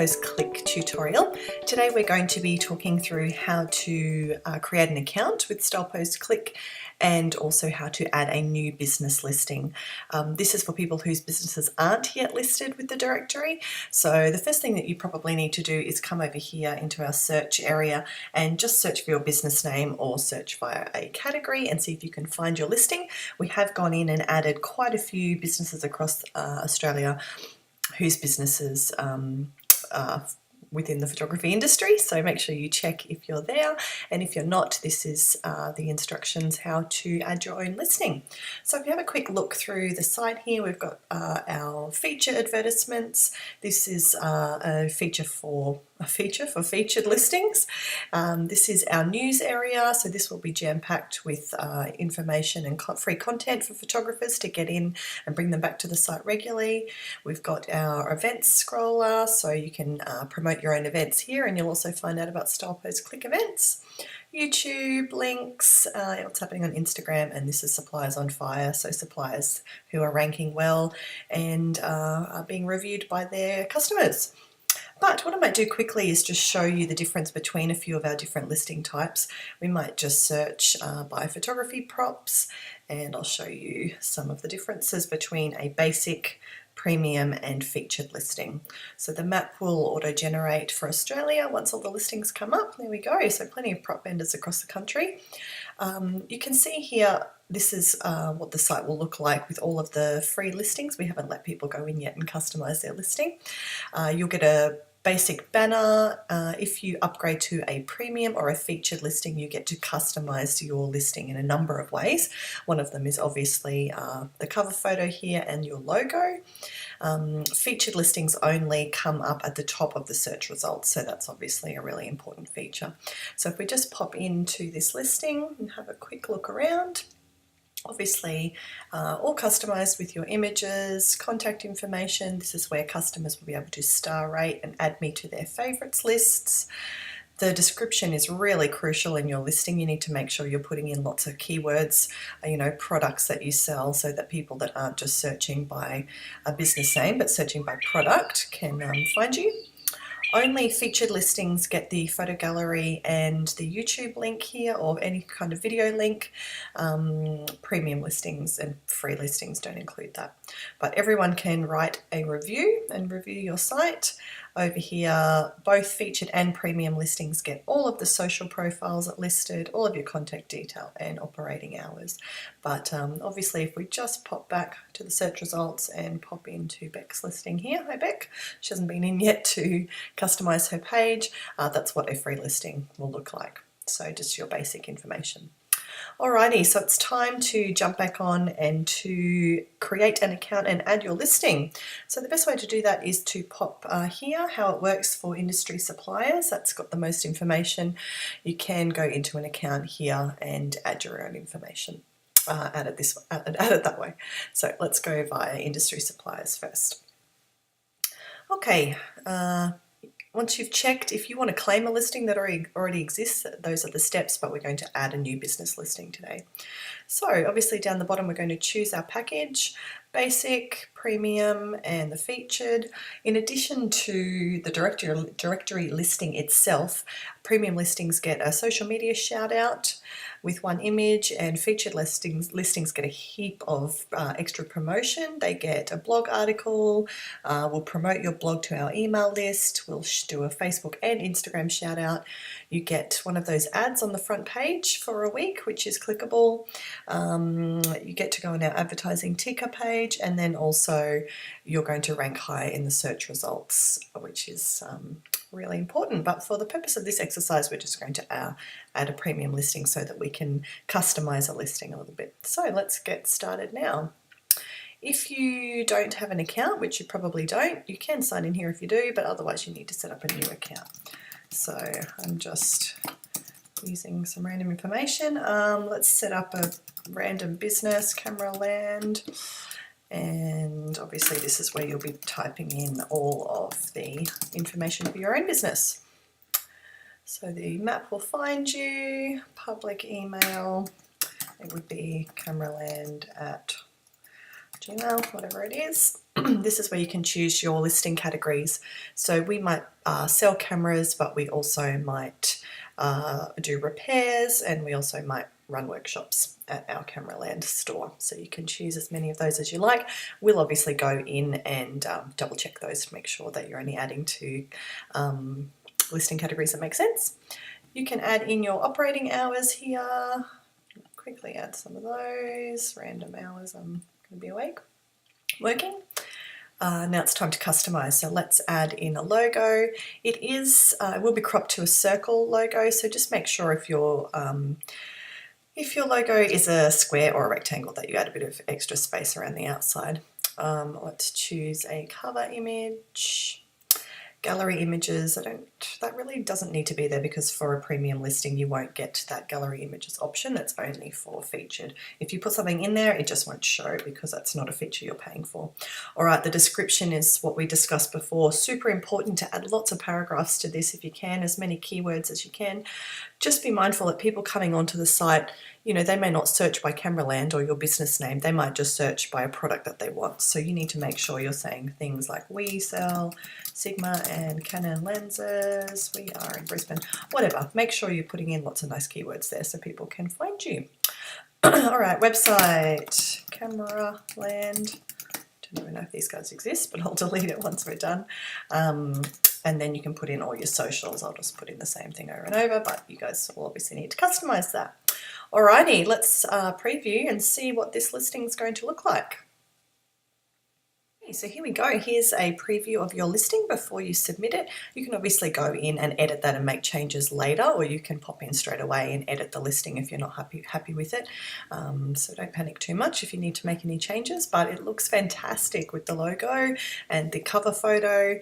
StylePost Click tutorial. Today we're going to be talking through how to create an account with StylePost Click and also how to add a new business listing. This is for people whose businesses aren't yet listed with the directory. So the first thing that you probably need to do is come over here into our search area and just search for your business name or search via a category and see if you can find your listing. We have gone in and added quite a few businesses across Australia whose businesses are within the photography industry, so make sure you check if you're there, and if you're not, this is the instructions how to add your own listing. So if you have a quick look through the site here, we've got our feature advertisements. This is a feature for featured listings. This is our news area, so this will be jam-packed with information and free content for photographers to get in and bring them back to the site regularly. We've got our events scroller, so you can promote your own events here, and you'll also find out about StylePost Click events. YouTube links, what's happening on Instagram, and this is Suppliers on Fire, so suppliers who are ranking well and are being reviewed by their customers. But what I might do quickly is just show you the difference between a few of our different listing types. We might just search by photography props, and I'll show you some of the differences between a basic, premium and featured listing. So the map will auto-generate for Australia once all the listings come up. There we go, so plenty of prop vendors across the country. You can see here, this is what the site will look like with all of the free listings. We haven't let people go in yet and customize their listing. You'll get a basic banner. If you upgrade to a premium or a featured listing, you get to customize your listing in a number of ways. One of them is obviously the cover photo here and your logo. Featured listings only come up at the top of the search results, so that's obviously a really important feature. So if we just pop into this listing and have a quick look around, obviously all customized with your images, contact information. This is where customers will be able to star rate and add me to their favorites lists. The description is really crucial in your listing. You need to make sure you're putting in lots of keywords, products that you sell, so that people that aren't just searching by a business name but searching by product can find you. Only featured listings get the photo gallery and the YouTube link here, or any kind of video link. Premium listings and free listings don't include that. But everyone can write a review and review your site. Over here, both featured and premium listings get all of the social profiles listed, all of your contact detail and operating hours. But obviously, if we just pop back to the search results and pop into Beck's listing here, hi Beck, she hasn't been in yet to customize her page, that's what a free listing will look like. So just your basic information. Alrighty, so it's time to jump back on and to create an account and add your listing. So the best way to do that is to pop here, how it works for industry suppliers. That's got the most information. You can go into an account here and add your own information. Add it that way. So let's go via industry suppliers first. Okay. Once you've checked, if you want to claim a listing that already exists, those are the steps, but we're going to add a new business listing today. So obviously down the bottom we're going to choose our package, basic, premium and the featured. In addition to the directory listing itself, premium listings get a social media shout out with one image, and featured listings get a heap of extra promotion. They get a blog article, we'll promote your blog to our email list, we'll do a Facebook and Instagram shout out. You get one of those ads on the front page for a week, which is clickable. You get to go on our advertising ticker page, and then also you're going to rank high in the search results, which is really important. But for the purpose of this exercise, we're just going to add a premium listing so that we can customize a listing a little bit. So let's get started now. If you don't have an account, which you probably don't, you can sign in here if you do, but otherwise you need to set up a new account. So I'm just using some random information. Let's set up a random business, Cameraland. And obviously this is where you'll be typing in all of the information for your own business. So the map will find you, public email, it would be cameraland at Gmail, whatever it is. This is where you can choose your listing categories. So we might sell cameras, but we also might do repairs, and we also might run workshops at our Cameraland store. So you can choose as many of those as you like. We'll obviously go in and double check those to make sure that you're only adding to listing categories that make sense. You can add in your operating hours here. Quickly add some of those. Random hours I'm going to be awake working. Now it's time to customize. So let's add in a logo. It will be cropped to a circle logo. So just make sure if your logo is a square or a rectangle that you add a bit of extra space around the outside. Let's choose a cover image. Gallery images, that really doesn't need to be there, because for a premium listing you won't get that gallery images option. That's only for featured. If you put something in there, it just won't show because that's not a feature you're paying for. All right, the description is what we discussed before. Super important to add lots of paragraphs to this if you can, as many keywords as you can. Just be mindful that people coming onto the site, you know, they may not search by Cameraland or your business name. They might just search by a product that they want. So you need to make sure you're saying things like we sell Sigma and Canon lenses, we are in Brisbane, whatever. Make sure you're putting in lots of nice keywords there so people can find you. All right, website, Cameraland. Don't even know if these guys exist, but I'll delete it once we're done. And then you can put in all your socials. I'll just put in the same thing over and over, but you guys will obviously need to customize that. Alrighty, let's preview and see what this listing is going to look like. So here we go. Here's a preview of your listing before you submit it. You can obviously go in and edit that and make changes later, or you can pop in straight away and edit the listing if you're not happy with it. So don't panic too much if you need to make any changes, but it looks fantastic with the logo, and the cover photo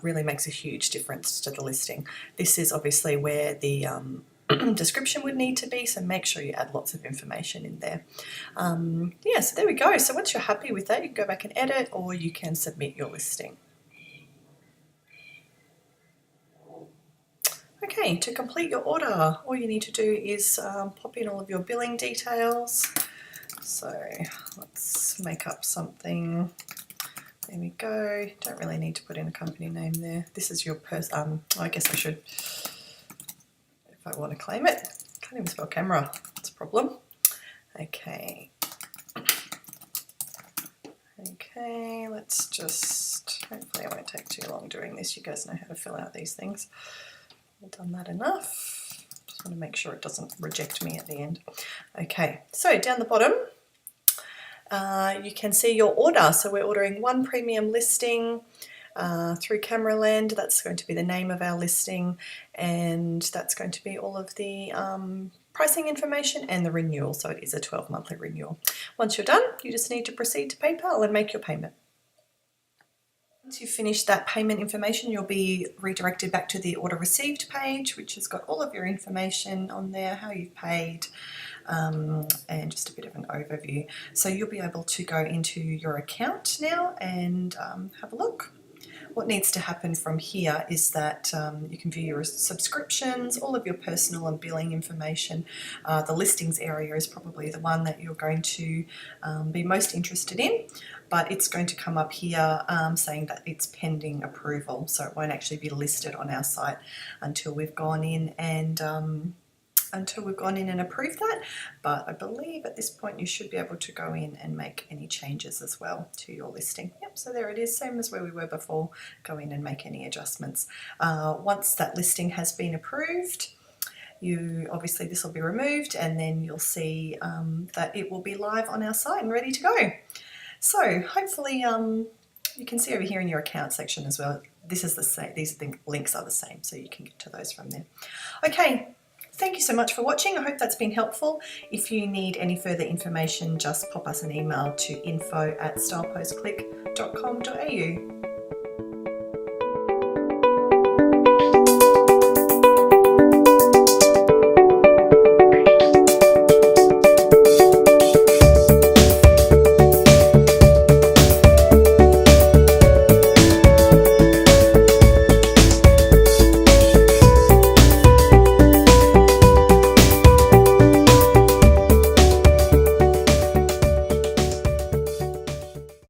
really makes a huge difference to the listing. This is obviously where the description would need to be, so make sure you add lots of information in there. Yeah, so there we go. So once you're happy with that, you can go back and edit, or you can submit your listing. Okay, to complete your order, all you need to do is pop in all of your billing details. So let's make up something. There we go. Don't really need to put in a company name there. This is your I guess I should, if I want to claim it. Can't even spell camera. That's a problem. Okay. Okay, let's just, hopefully I won't take too long doing this. You guys know how to fill out these things. I've done that enough. Just want to make sure it doesn't reject me at the end. Okay, so down the bottom, you can see your order. So we're ordering one premium listing through Cameraland. That's going to be the name of our listing, and that's going to be all of the pricing information and the renewal. So it is a 12-monthly renewal. Once you're done, you just need to proceed to PayPal and make your payment. Once you've finished that payment information, you'll be redirected back to the order received page, which has got all of your information on there, how you've paid, and just a bit of an overview. So you'll be able to go into your account now and have a look. What needs to happen from here is that you can view your subscriptions, all of your personal and billing information. The listings area is probably the one that you're going to be most interested in, but it's going to come up here saying that it's pending approval, so it won't actually be listed on our site until we've gone in and approved that. But I believe at this point you should be able to go in and make any changes as well to your listing. Yep, so there it is, same as where we were before. Go in and make any adjustments. Once that listing has been approved, obviously this will be removed, and then you'll see that it will be live on our site and ready to go. So hopefully you can see over here in your account section as well, this is the same, these links are the same, so you can get to those from there. Okay. Thank you so much for watching. I hope that's been helpful. If you need any further information, just pop us an email to info@stylepostclick.com.au.